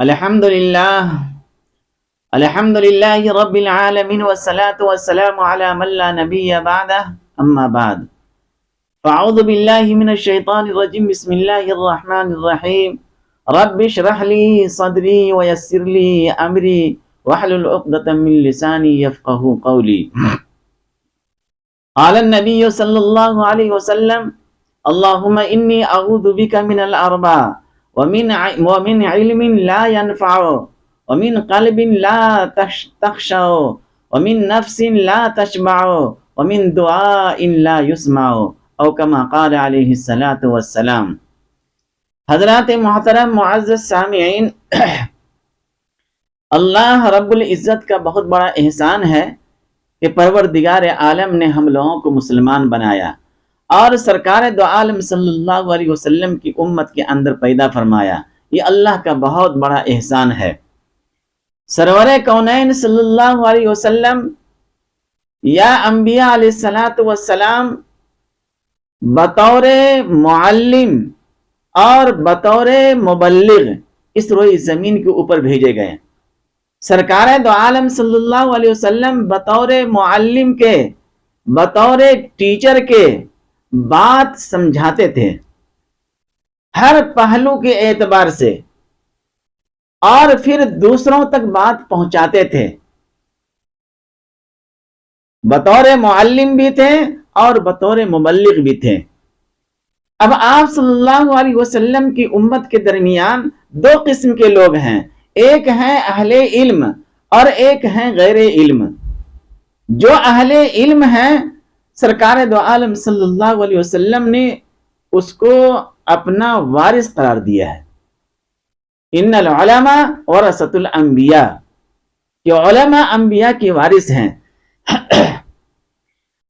الحمد لله الحمد لله رب العالمين والصلاة والسلام على من لا نبي بعده أما بعد فأعوذ بالله من الشيطان الرجيم بسم الله الرحمن الرحيم رب اشرح لي صدري ويسر لي أمري واحلل عقدة من لساني يفقه قولي قال النبي صلى الله عليه وسلم اللهم إني أعوذ بك من الأربع ومن علم لا ينفع ومن قلب لا تخشع ومن نفس لا تشبع ومن دعاء لا يسمع او كما قال علیہ الصلاۃ والسلام۔ حضرات محترم معزز سامعین، اللہ رب العزت کا بہت بڑا احسان ہے کہ پروردگار عالم نے ہم لوگوں کو مسلمان بنایا اور سرکار دو عالم صلی اللہ علیہ وسلم کی امت کے اندر پیدا فرمایا۔ یہ اللہ کا بہت بڑا احسان ہے۔ سرور کونین صلی اللہ علیہ وسلم یا انبیاء علیہ السلام بطور معلم اور بطور مبلغ اس روئے زمین کے اوپر بھیجے گئے۔ سرکار دو عالم صلی اللہ علیہ وسلم بطور معلم کے، بطور ٹیچر کے بات سمجھاتے تھے ہر پہلو کے اعتبار سے، اور پھر دوسروں تک بات پہنچاتے تھے۔ بطور معلم بھی تھے اور بطور مبلغ بھی تھے۔ اب آپ صلی اللہ علیہ وسلم کی امت کے درمیان دو قسم کے لوگ ہیں، ایک ہیں اہل علم اور ایک ہیں غیر علم۔ جو اہل علم ہیں سرکار دو عالم صلی اللہ علیہ وسلم نے اس کو اپنا وارث قرار دیا ہے۔ ان العلماء ورثۃ الانبیاء، کہ علماء انبیاء کے وارث ہیں۔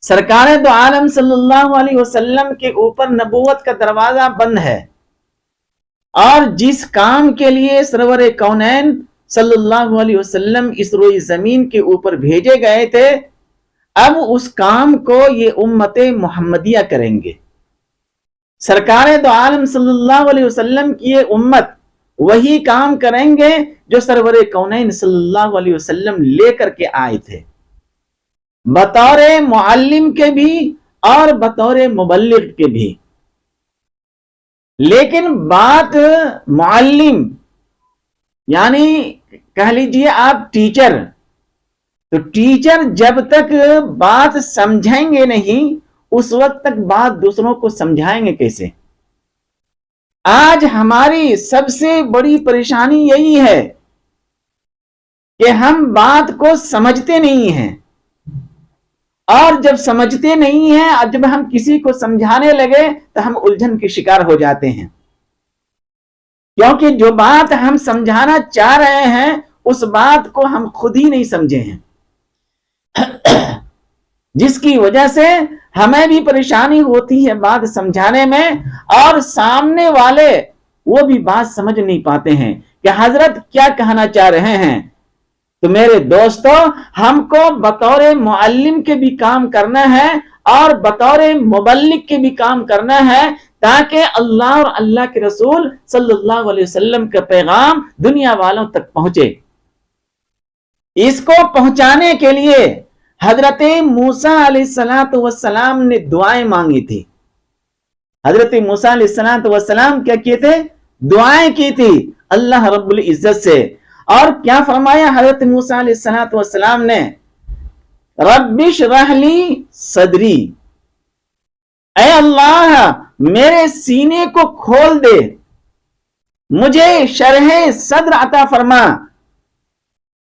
سرکار دو عالم صلی اللہ علیہ وسلم کے اوپر نبوت کا دروازہ بند ہے، اور جس کام کے لیے سرور کونین صلی اللہ علیہ وسلم اس روئے زمین کے اوپر بھیجے گئے تھے، اب اس کام کو یہ امت محمدیہ کریں گے۔ سرکار دو عالم صلی اللہ علیہ وسلم کی یہ امت وہی کام کریں گے جو سرور کونین صلی اللہ علیہ وسلم لے کر کے آئے تھے، بطور معلم کے بھی اور بطور مبلغ کے بھی۔ لیکن بات معلم یعنی کہہ لیجئے آپ ٹیچر، تو ٹیچر جب تک بات سمجھیں گے نہیں اس وقت تک بات دوسروں کو سمجھائیں گے کیسے؟ آج ہماری سب سے بڑی پریشانی یہی ہے کہ ہم بات کو سمجھتے نہیں ہیں، اور جب سمجھتے نہیں ہیں اور جب ہم کسی کو سمجھانے لگے تو ہم الجھن کے شکار ہو جاتے ہیں، کیونکہ جو بات ہم سمجھانا چاہ رہے ہیں اس بات کو ہم خود ہی نہیں سمجھے ہیں، جس کی وجہ سے ہمیں بھی پریشانی ہوتی ہے بات سمجھانے میں، اور سامنے والے وہ بھی بات سمجھ نہیں پاتے ہیں کہ حضرت کیا کہنا چاہ رہے ہیں۔ تو میرے دوستو، ہم کو بطور معلم کے بھی کام کرنا ہے اور بطور مبلغ کے بھی کام کرنا ہے، تاکہ اللہ اور اللہ کے رسول صلی اللہ علیہ وسلم کا پیغام دنیا والوں تک پہنچے۔ اس کو پہنچانے کے لیے حضرت موسیٰ علیہ السلام نے دعائیں مانگی تھی۔ حضرت موسیٰ علیہ السلام کیا کیے تھے؟ دعائیں کی تھی اللہ رب العزت سے، اور کیا فرمایا حضرت موسیٰ علیہ السلام نے؟ رب اشرح لی صدری، اے اللہ میرے سینے کو کھول دے، مجھے شرح صدر عطا فرما۔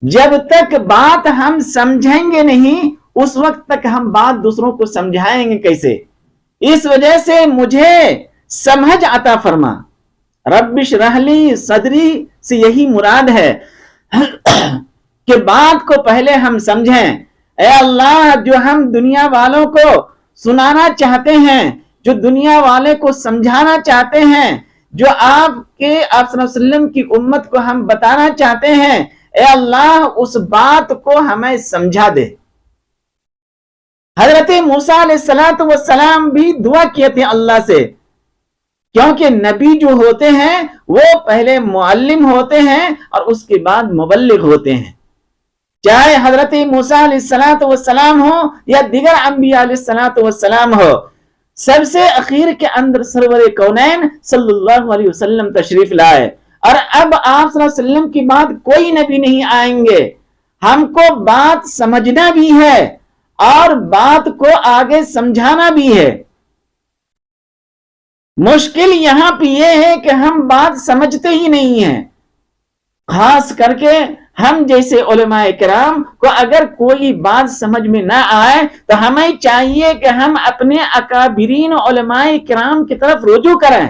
جب تک بات ہم سمجھیں گے نہیں اس وقت تک ہم بات دوسروں کو سمجھائیں گے کیسے؟ اس وجہ سے مجھے سمجھ عطا فرما۔ رب اشرح لی صدری سے یہی مراد ہے کہ بات کو پہلے ہم سمجھیں۔ اے اللہ، جو ہم دنیا والوں کو سنانا چاہتے ہیں، جو دنیا والے کو سمجھانا چاہتے ہیں، جو آپ صلی اللہ علیہ وسلم کی امت کو ہم بتانا چاہتے ہیں، اے اللہ اس بات کو ہمیں سمجھا دے۔ حضرت موسیٰ علیہ السلام بھی دعا کیے تھے اللہ سے کیونکہ نبی جو ہوتے ہیں وہ پہلے معلم ہوتے ہیں اور اس کے بعد مبلغ ہوتے ہیں، چاہے حضرت موسیٰ علیہ السلام ہو یا دیگر انبیاء علیہ السلام ہو، سب سے اخیر کے اندر سرور کونین صلی اللہ علیہ وسلم تشریف لائے، اور اب آپ صلی اللہ علیہ وسلم کی بعد کوئی نبی نہیں آئیں گے۔ ہم کو بات سمجھنا بھی ہے اور بات کو آگے سمجھانا بھی ہے۔ مشکل یہاں پہ یہ ہے کہ ہم بات سمجھتے ہی نہیں ہیں، خاص کر کے ہم جیسے علماء کرام کو اگر کوئی بات سمجھ میں نہ آئے تو ہمیں چاہیے کہ ہم اپنے اکابرین علماء کرام کی طرف رجوع کریں۔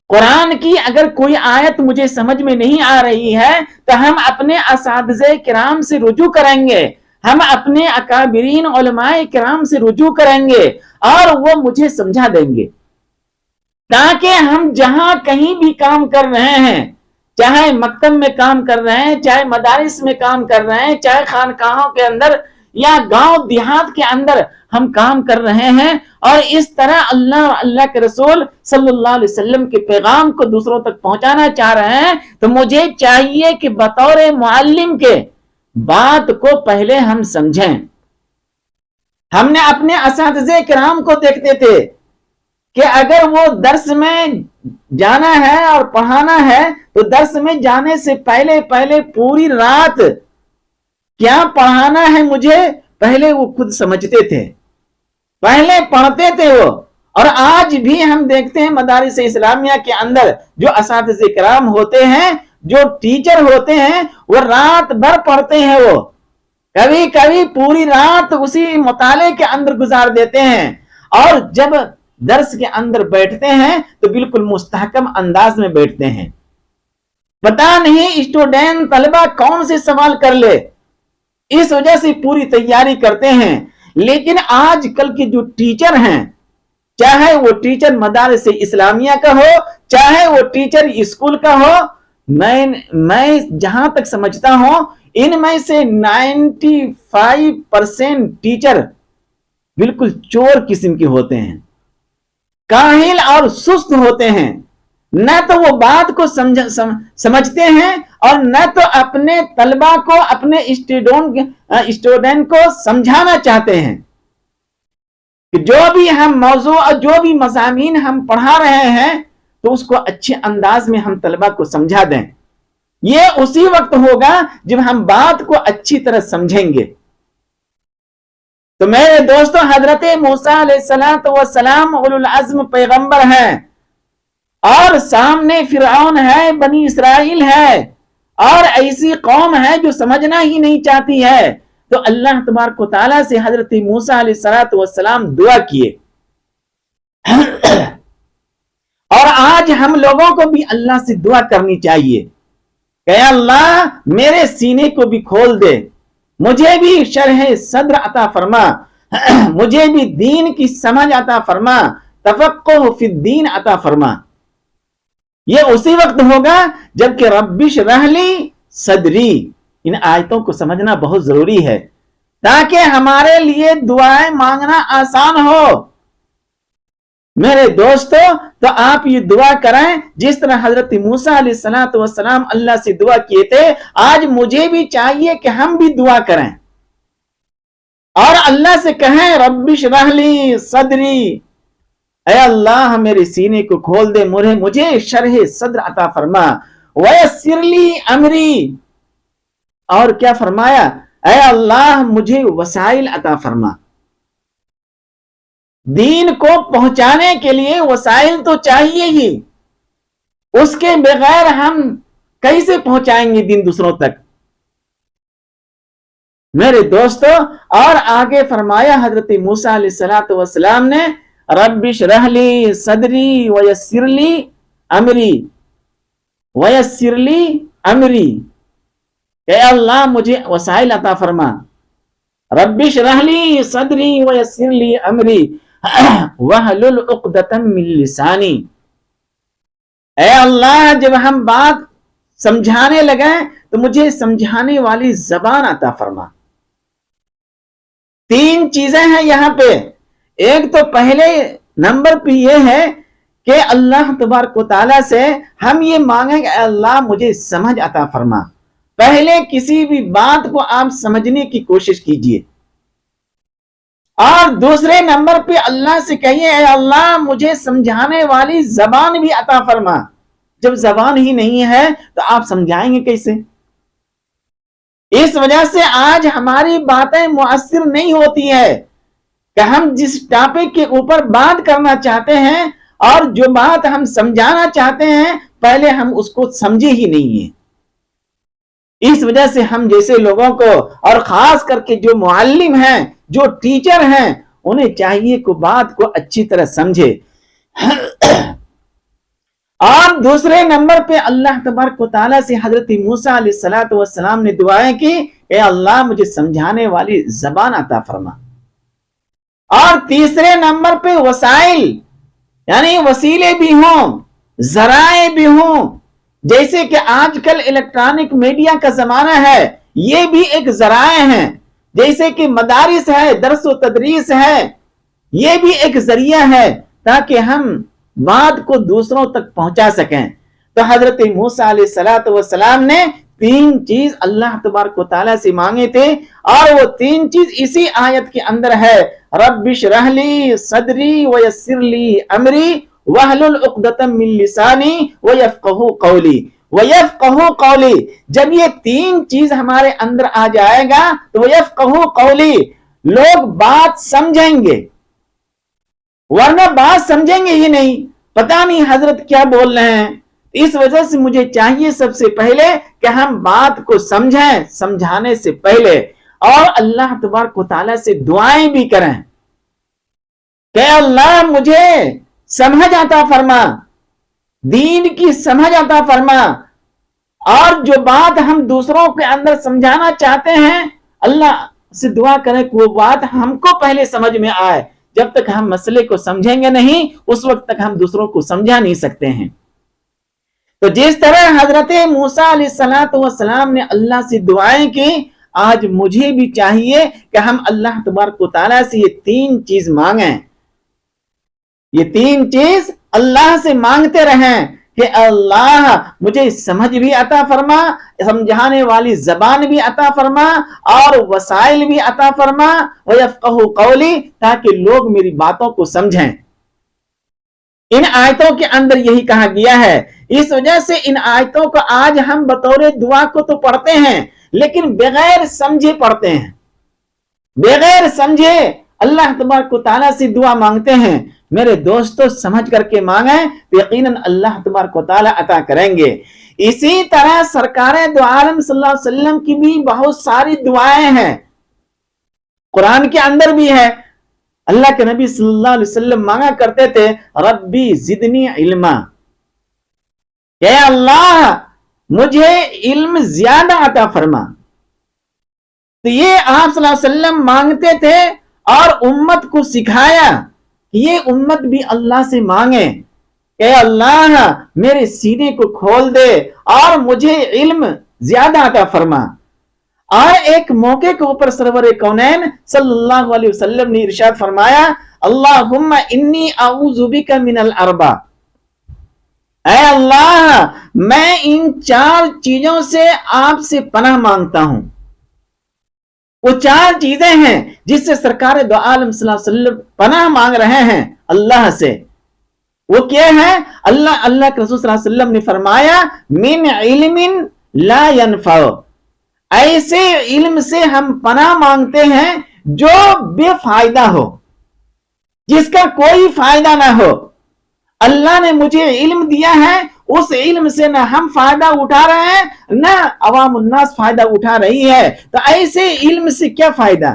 قرآن کی اگر کوئی آیت مجھے سمجھ میں نہیں آ رہی ہے تو ہم اپنے اساتذہ کرام سے رجوع کریں گے، ہم اپنے اکابرین علماء کرام سے رجوع کریں گے اور وہ مجھے سمجھا دیں گے، تاکہ ہم جہاں کہیں بھی کام کر رہے ہیں، چاہے مکتب میں کام کر رہے ہیں، چاہے مدارس میں کام کر رہے ہیں، چاہے خانقاہوں کے اندر یا گاؤں دیہات کے اندر ہم کام کر رہے ہیں، اور اس طرح اللہ کے رسول صلی اللہ علیہ وسلم کے پیغام کو دوسروں تک پہنچانا چاہ رہے ہیں، تو مجھے چاہیے کہ بطور معلم کے بات کو پہلے ہم سمجھیں۔ ہم نے اپنے اساتذہ کرام کو دیکھتے تھے کہ اگر وہ درس میں جانا ہے اور پڑھانا ہے تو درس میں جانے سے پہلے پوری رات کیا پڑھانا ہے مجھے پہلے وہ خود سمجھتے تھے، پہلے پڑھتے تھے وہ۔ اور آج بھی ہم دیکھتے ہیں مدارس اسلامیہ کے اندر جو اساتذہ کرام ہوتے ہیں، جو ٹیچر ہوتے ہیں، وہ رات بھر پڑھتے ہیں، وہ کبھی کبھی پوری رات اسی مطالعے کے اندر گزار دیتے ہیں، اور جب درس کے اندر بیٹھتے ہیں تو بالکل مستحکم انداز میں بیٹھتے ہیں۔ پتہ نہیں اسٹوڈنٹ طلبہ کون سے سوال کر لے، اس وجہ سے پوری تیاری کرتے ہیں۔ لیکن آج کل کے جو ٹیچر ہیں، چاہے وہ ٹیچر مدارس اسلامیہ کا ہو، چاہے وہ ٹیچر اسکول کا ہو، میں جہاں تک سمجھتا ہوں ان میں سے 95% ٹیچر بالکل چور قسم کے ہوتے ہیں، کاہل اور سست ہوتے ہیں، نہ تو وہ بات کو سمجھتے ہیں اور نہ تو اپنے طلبہ کو، اپنے اسٹوڈنٹ کو سمجھانا چاہتے ہیں کہ جو بھی ہم موضوع اور جو بھی مضامین ہم پڑھا رہے ہیں تو اس کو اچھے انداز میں ہم طلبہ کو سمجھا دیں۔ یہ اسی وقت ہوگا جب ہم بات کو اچھی طرح سمجھیں گے۔ تو میرے دوستو، حضرت موسیٰ علیہ السلام اولو العزم پیغمبر ہیں، اور سامنے فرعون ہے، بنی اسرائیل ہے، اور ایسی قوم ہے جو سمجھنا ہی نہیں چاہتی ہے۔ تو اللہ تبارک و تعالیٰ سے حضرت موسیٰ علیہ السلام دعا کیے، اور آج ہم لوگوں کو بھی اللہ سے دعا کرنی چاہیے کہ اللہ میرے سینے کو بھی کھول دے، مجھے بھی شرح صدر عطا فرما، مجھے بھی دین کی سمجھ عطا فرما، تفقہ فی الدین عطا فرما۔ یہ اسی وقت ہوگا جبکہ رب اشرح لی صدری، ان آیتوں کو سمجھنا بہت ضروری ہے تاکہ ہمارے لیے دعائیں مانگنا آسان ہو۔ میرے دوستو، تو آپ یہ دعا کریں جس طرح حضرت موسیٰ علیہ السلام اللہ سے دعا کیے تھے، آج مجھے بھی چاہیے کہ ہم بھی دعا کریں اور اللہ سے کہیں رب اشرح لی صدری، اے اللہ میرے سینے کو کھول دے، مجھے شرح صدر عطا فرما، ویسر لی امری، اور کیا فرمایا، اے اللہ مجھے وسائل عطا فرما۔ دین کو پہنچانے کے لیے وسائل تو چاہیے ہی، اس کے بغیر ہم کیسے پہنچائیں گے دین دوسروں تک؟ میرے دوستو، اور آگے فرمایا حضرت موسیٰ علیہ السلام نے رب اشرح لی صدری ویسر لی امری، ویسر لی امری، اے اللہ مجھے وسائل عطا فرما، رب اشرح لی صدری ویسر لی امری واحلل عقدۃ من لسانی، اے اللہ جب ہم بات سمجھانے لگیں تو مجھے سمجھانے والی زبان عطا فرما۔ تین چیزیں ہیں یہاں پہ، ایک تو پہلے نمبر پہ یہ ہے کہ اللہ تبارک و تعالیٰ سے ہم یہ مانگیں کہ اللہ مجھے سمجھ عطا فرما. پہلے کسی بھی بات کو آپ سمجھنے کی کوشش کیجئے، اور دوسرے نمبر پہ اللہ سے کہیے اے اللہ مجھے سمجھانے والی زبان بھی عطا فرما. جب زبان ہی نہیں ہے تو آپ سمجھائیں گے کیسے؟ اس وجہ سے آج ہماری باتیں مؤثر نہیں ہوتی ہے کہ ہم جس ٹاپک کے اوپر بات کرنا چاہتے ہیں اور جو بات ہم سمجھانا چاہتے ہیں پہلے ہم اس کو سمجھے ہی نہیں ہیں. اس وجہ سے ہم جیسے لوگوں کو، اور خاص کر کے جو معلم ہیں، جو ٹیچر ہیں، انہیں چاہیے کہ بات کو اچھی طرح سمجھے. اور دوسرے نمبر پہ اللہ تبارک و تعالیٰ سے حضرت موسیٰ علیہ السلام نے دعائیں کی اے اللہ مجھے سمجھانے والی زبان عطا فرما. اور تیسرے نمبر پہ وسائل، یعنی وسیلے بھی ہوں، ذرائع بھی ہوں، جیسے کہ آج کل الیکٹرانک میڈیا کا زمانہ ہے، یہ بھی ایک ذرائع ہیں. جیسے کہ مدارس ہے، درس و تدریس ہے، یہ بھی ایک ذریعہ ہے تاکہ ہم بات کو دوسروں تک پہنچا سکیں. تو حضرت موسیٰ علیہ السلام نے 3 چیز اللہ تبارک و تعالیٰ سے مانگے تھے، اور وہ 3 چیز اسی آیت کے اندر ہے. رب اشرح لی صدری ویسر لی امری واحلل عقدۃ من لسانی ویفقہوا قولی. ویفقہوا قولی، جب یہ 3 چیز ہمارے اندر آ جائے گا تو ویفقہوا قولی، لوگ بات سمجھیں گے، ورنہ بات سمجھیں گے ہی نہیں، پتہ نہیں حضرت کیا بول رہے ہیں. اس وجہ سے مجھے چاہیے سب سے پہلے کہ ہم بات کو سمجھیں، سمجھانے سے پہلے، اور اللہ تبارک و تعالیٰ سے دعائیں بھی کریں کہ اللہ مجھے سمجھ عطا فرما، دین کی سمجھ عطا فرما. اور جو بات ہم دوسروں کے اندر سمجھانا چاہتے ہیں اللہ سے دعا کریں کہ وہ بات ہم کو پہلے سمجھ میں آئے. جب تک ہم مسئلے کو سمجھیں گے نہیں اس وقت تک ہم دوسروں کو سمجھا نہیں سکتے ہیں. تو جس طرح حضرت موسیٰ علیہ السلام نے اللہ سے دعائیں کی، آج مجھے بھی چاہیے کہ ہم اللہ تبارک و تعالیٰ سے یہ 3 چیز مانگیں. یہ 3 چیز اللہ سے مانگتے رہیں کہ اللہ مجھے سمجھ بھی عطا فرما، سمجھانے والی زبان بھی عطا فرما، اور وسائل بھی عطا فرما، ویفقہوا قولی، تاکہ لوگ میری باتوں کو سمجھیں. ان آیتوں کے اندر یہی کہا گیا ہے. اس وجہ سے ان آیتوں کو آج ہم بطور دعا کو تو پڑھتے ہیں لیکن بغیر سمجھے پڑھتے ہیں، بغیر سمجھے اللہ تبارک و تعالیٰ سے دعا مانگتے ہیں. میرے دوستو سمجھ کر کے مانگیں تو یقیناً اللہ تبارک و تعالیٰ عطا کریں گے. اسی طرح سرکار دو عالم صلی اللہ علیہ وسلم کی بھی بہت ساری دعائیں ہیں، قرآن کے اندر بھی ہے. اللہ کے نبی صلی اللہ علیہ وسلم مانگا کرتے تھے ربی زدنی علما، کہ اللہ مجھے علم زیادہ عطا فرما. تو یہ آپ صلی اللہ علیہ وسلم مانگتے تھے اور امت کو سکھایا کہ یہ امت بھی اللہ سے مانگے کہ اللہ میرے سینے کو کھول دے اور مجھے علم زیادہ عطا فرما. اور ایک موقع کے اوپر سرور کونین صلی اللہ علیہ وسلم نے ارشاد فرمایا اللہم انی اعوذ بک من الاربع، اے اللہ میں ان 4 چیزوں سے آپ سے پناہ مانگتا ہوں. وہ 4 چیزیں ہیں جس سے سرکار دو عالم صلی اللہ علیہ وسلم پناہ مانگ رہے ہیں اللہ سے. وہ کیا ہے؟ اللہ کے رسول صلی اللہ علیہ وسلم نے فرمایا من علم لا ينفع، ایسے علم سے ہم پناہ مانگتے ہیں جو بے فائدہ ہو، جس کا کوئی فائدہ نہ ہو. اللہ نے مجھے علم دیا ہے، اس علم سے نہ ہم فائدہ اٹھا رہے ہیں نہ عوام الناس فائدہ اٹھا رہی ہے، تو ایسے علم سے کیا فائدہ؟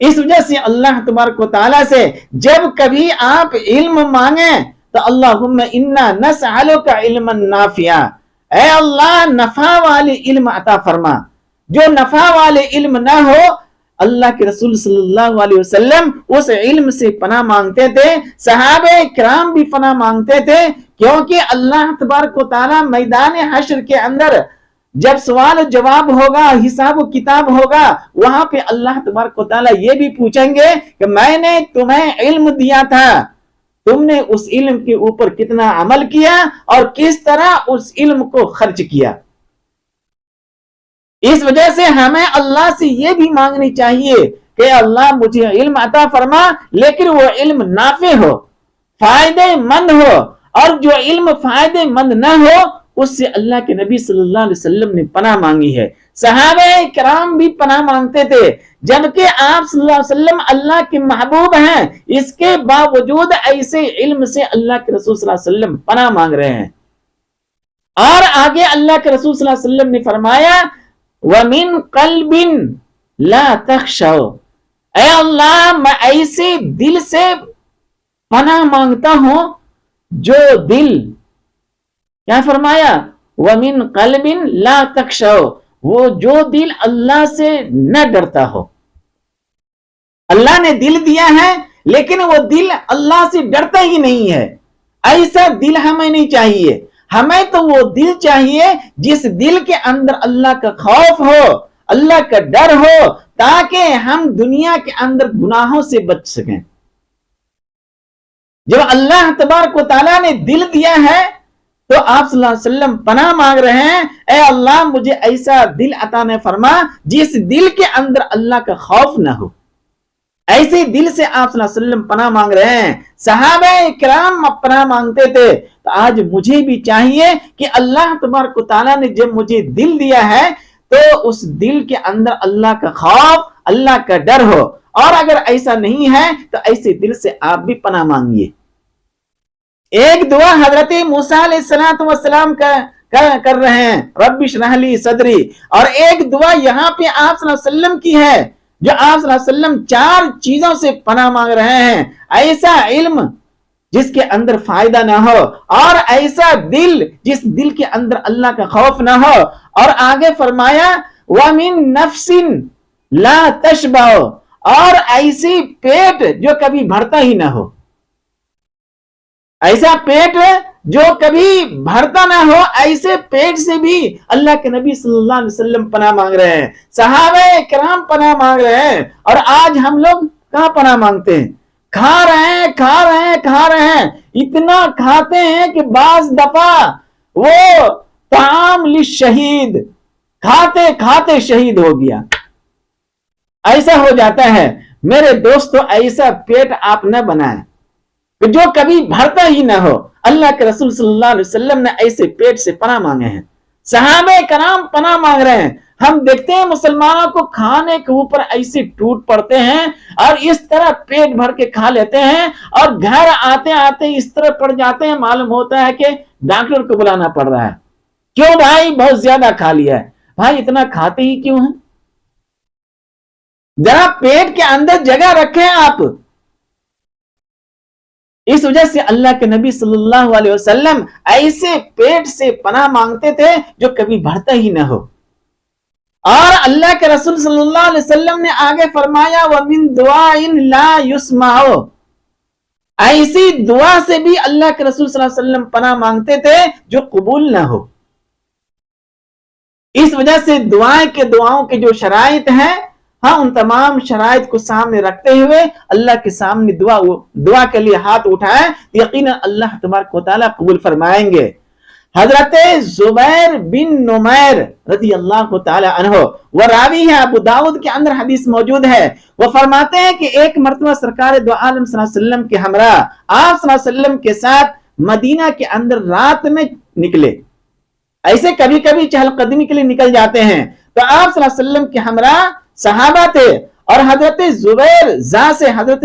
اس وجہ سے اللہ تبارک و تعالیٰ سے جب کبھی آپ علم مانگیں تو اللہم انا نسألک علما نافعا، اے اللہ نفع والے علم عطا فرما. جو نفع والے علم نہ ہو، اللہ کے رسول صلی اللہ علیہ وسلم اس علم سے پناہ مانگتے تھے. صحابہ کرام بھی پناہ مانگتے تھے، کیونکہ اللہ تبارک و تعالیٰ میدان حشر کے اندر جب سوال و جواب ہوگا، حساب و کتاب ہوگا، وہاں پہ اللہ تبارک و تعالیٰ یہ بھی پوچھیں گے کہ میں نے تمہیں علم دیا تھا، تم نے اس علم کے اوپر کتنا عمل کیا اور کس طرح اس علم کو خرچ کیا۔ اس وجہ سے ہمیں اللہ سے یہ بھی مانگنی چاہیے کہ اللہ مجھے علم عطا فرما، لیکن وہ علم نافع ہو، فائدے مند ہو، اور جو علم فائدے مند نہ ہو اس سے اللہ کے نبی صلی اللہ علیہ وسلم نے پناہ مانگی ہے۔ صحابہ کرام بھی پناہ مانگتے تھے، جبکہ آپ صلی اللہ علیہ وسلم اللہ کے محبوب ہیں، اس کے باوجود ایسے علم سے اللہ کے رسول صلی اللہ علیہ وسلم پناہ مانگ رہے ہیں۔ اور آگے اللہ کے رسول صلی اللہ علیہ وسلم نے فرمایا وَمِن قَلْبٍ لَا تَخْشَوْا، اے اللہ میں ایسے دل سے پناہ مانگتا ہوں جو دل، کیا فرمایا؟ وَمِن قَلْبٍ لَا تَخْشَوْا، وہ جو دل اللہ سے نہ ڈرتا ہو۔ اللہ نے دل دیا ہے لیکن وہ دل اللہ سے ڈرتا ہی نہیں ہے، ایسا دل ہمیں نہیں چاہیے۔ ہمیں تو وہ دل چاہیے جس دل کے اندر اللہ کا خوف ہو، اللہ کا ڈر ہو، تاکہ ہم دنیا کے اندر گناہوں سے بچ سکیں۔ جب اللہ تبارک و تعالیٰ نے دل دیا ہے تو آپ صلی اللہ علیہ وسلم پناہ مانگ رہے ہیں، اے اللہ مجھے ایسا دل عطا فرما جس دل کے اندر اللہ کا خوف نہ ہو۔ ایسے دل سے آپ صلی اللہ علیہ وسلم پناہ مانگ رہے ہیں۔ صحابہ کرام پناہ مانگتے تھے، تو آج مجھے بھی چاہیے کہ اللہ تبارک و تعالیٰ نے جب مجھے دل دیا ہے تو اس دل کے اندر اللہ کا خوف، اللہ کا ڈر ہو، اور اگر ایسا نہیں ہے تو ایسے دل سے آپ بھی پناہ مانگیے۔ ایک دعا حضرت موسیٰ علیہ السلام کر رہے ہیں رب اشرح لی صدری، اور ایک دعا یہاں پہ آپ صلی اللہ علیہ وسلم کی ہے جو آپ صلی اللہ علیہ وسلم 4 چیزوں سے پناہ مانگ رہے ہیں۔ ایسا علم جس کے اندر فائدہ نہ ہو، اور ایسا دل جس دل کے اندر اللہ کا خوف نہ ہو، اور آگے فرمایا وَمِن نَفْسٍ لَا تَشْبَعُ، اور ایسی پیٹ جو کبھی بھرتا ہی نہ ہو، ایسا پیٹ جو کبھی بھرتا نہ ہو، ایسے پیٹ سے بھی اللہ کے نبی صلی اللہ علیہ وسلم پناہ مانگ رہے ہیں، صحابہ کرام پناہ مانگ رہے ہیں۔ اور آج ہم لوگ کہاں پناہ مانگتے ہیں؟ کھا رہے ہیں، اتنا کھاتے ہیں کہ بعض دفعہ وہ طعام للشہید، کھاتے کھاتے شہید ہو گیا، ایسا ہو جاتا ہے۔ میرے دوستو ایسا پیٹ آپ نہ بنائیں کہ جو کبھی بھرتا ہی نہ ہو۔ اللہ کے رسول صلی اللہ علیہ وسلم نے ایسے پیٹ سے پناہ مانگے ہیں، صحابہ کرام پناہ مانگ رہے ہیں۔ ہم دیکھتے ہیں مسلمانوں کو کھانے کے اوپر ایسے ٹوٹ پڑتے ہیں اور اس طرح پیٹ بھر کے کھا لیتے ہیں، اور گھر آتے آتے اس طرح پڑ جاتے ہیں، معلوم ہوتا ہے کہ ڈاکٹر کو بلانا پڑ رہا ہے۔ کیوں بھائی؟ بہت زیادہ کھا لیا ہے۔ بھائی اتنا کھاتے ہی کیوں ہیں؟ ذرا پیٹ کے اندر جگہ رکھیں آپ۔ اس وجہ سے اللہ کے نبی صلی اللہ علیہ وسلم ایسے پیٹ سے پناہ مانگتے تھے جو کبھی بھرتا ہی نہ ہو۔ اور اللہ کے رسول صلی اللہ علیہ وسلم نے آگے فرمایا وَمِن دُعَاءٍ لَا يُسْمَعُ، ایسی دعا سے بھی اللہ کے رسول صلی اللہ علیہ وسلم پناہ مانگتے تھے جو قبول نہ ہو۔ اس وجہ سے دعاؤں کے جو شرائط ہیں، ان تمام شرائط کو سامنے رکھتے ہوئے اللہ کے سامنے دعا کے لیے ہاتھ اٹھائیں، یقیناً اللہ تبارک و تعالیٰ قبول فرمائیں گے۔ حضرت زبیر بن نمیر رضی اللہ تعالی عنہ، وہ راوی ہے، ابو داؤد کے اندر حدیث موجود ہے، وہ فرماتے ہیں کہ ایک مرتبہ سرکار دو عالم صلی اللہ علیہ وسلم کے ہمراہ آپ صلی اللہ علیہ وسلم کے ساتھ مدینہ کے اندر رات میں نکلے۔ ایسے کبھی کبھی چہل قدمی کے لیے نکل جاتے ہیں، تو آپ صلی اللہ علیہ وسلم کے ہمراہ صحابہ تھے، اور حضرت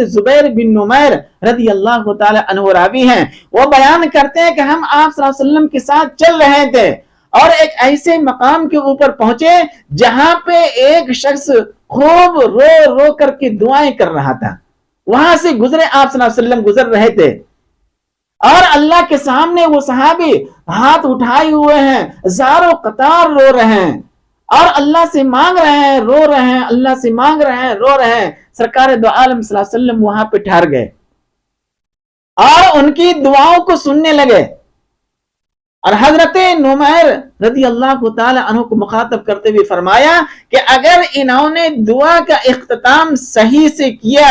زبیر بن نمیر رضی اللہ تعالی عنہ راوی ہیں، وہ بیان کرتے ہیں کہ ہم آپ صلی اللہ علیہ وسلم کے ساتھ چل رہے تھے اور ایک ایسے مقام کے اوپر پہنچے جہاں پہ ایک شخص خوب رو رو کر کے دعائیں کر رہا تھا۔ وہاں سے گزرے، آپ صلی اللہ علیہ وسلم گزر رہے تھے، اور اللہ کے سامنے وہ صحابی ہاتھ اٹھائے ہوئے ہیں، زاروں قطار رو رہے ہیں اور اللہ سے مانگ رہے ہیں، رو رہے ہیں، اللہ سے مانگ رہے ہیں، رو رہے ہیں۔ سرکار دو عالم صلی اللہ علیہ وسلم وہاں پہ ٹھہر گئے اور ان کی دعاؤں کو سننے لگے، اور حضرت نمیر رضی اللہ تعالی عنہ کو مخاطب کرتے ہوئے فرمایا کہ اگر انہوں نے دعا کا اختتام صحیح سے کیا